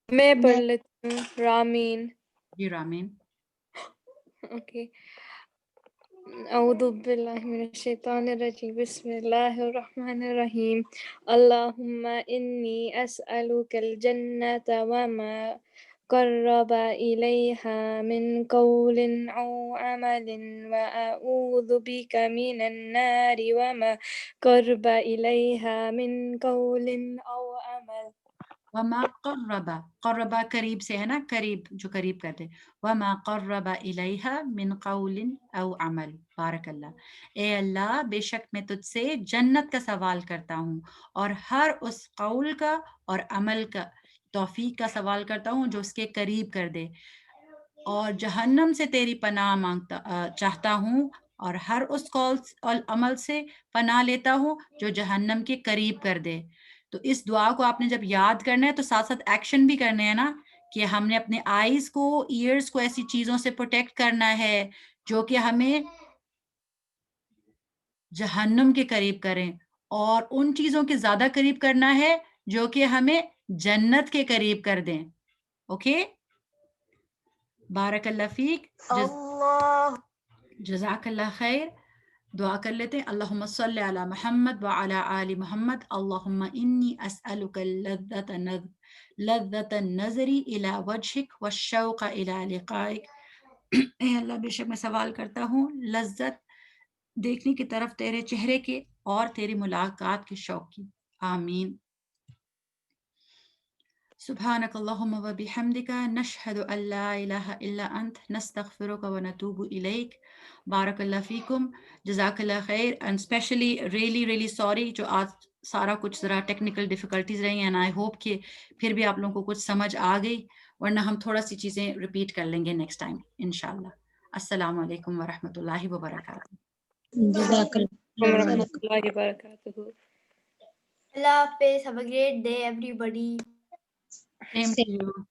میں پڑھ لیتی ہوں. رامین. جی رامین. اوکے. اعوذ باللہ من الشیطان الرجیم. بسم اللہ الرحمن الرحیم. اللہم انی اسألک الجنة وما قرب الیہا من قول او عمل واعوذ بک من النار وما قرب الیہا من قول او عمل. وما قرب، قرب قریب سے ہے نا، قریب جو قریب کرتے. وما قرب الیہا من قول او عمل. بارک اللہ. اے اللہ بے شک میں تجھ سے جنت کا سوال کرتا ہوں اور ہر اس قول کا اور عمل کا توفیق کا سوال کرتا ہوں جو اس کے قریب کر دے، اور جہنم سے تیری پناہ مانگتا چاہتا ہوں اور ہر اس قول اور عمل سے پناہ لیتا ہوں جو جہنم کے قریب کر دے. تو اس دعا کو آپ نے جب یاد کرنا ہے تو ساتھ ساتھ ایکشن بھی کرنے ہیں نا، کہ ہم نے اپنے آئیز کو، ایئرز کو ایسی چیزوں سے پروٹیکٹ کرنا ہے جو کہ ہمیں جہنم کے قریب کریں، اور ان چیزوں کے زیادہ قریب کرنا ہے جو کہ ہمیں جنت کے قریب کر دیں. اوکے، بارک اللہ فیک. اللہ جزاک اللہ خیر. دعا کر لیتے ہیں. اللہم صلی علی محمد وعلی آل محمد. اللہم انی اسألک لذت النظر الی وجہک والشوق الی لقائک. اے اللہ بے شک میں سوال کرتا ہوں لذت دیکھنے کی طرف تیرے چہرے کے اور تیری ملاقات کے شوق کی. آمین. سبحانک اللہم و بحمدک نشہد ان لا الہ الا انت نستغفرک و نتوب الیک. بارک اللہ فیکم. جزاک اللہ خیر. اینڈ اسپیشلی ریئلی سوری جو آج سارا کچھ ذرا ٹیکنیکل ڈیفیکلٹیز رہی ہیں، آئی ہوپ کہ پھر بھی آپ لوگوں کو کچھ سمجھ آ گئی، ورنہ ہم تھوڑا سی چیزیں ریپیٹ کر لیں گے نیکسٹ ٹائم انشاءاللہ. السلام علیکم ورحمۃ اللہ وبرکاتہ. جزاک اللہ. ورحمۃ اللہ وبرکاتہ. Allah Hafiz. Have a great day, everybody. Same to you.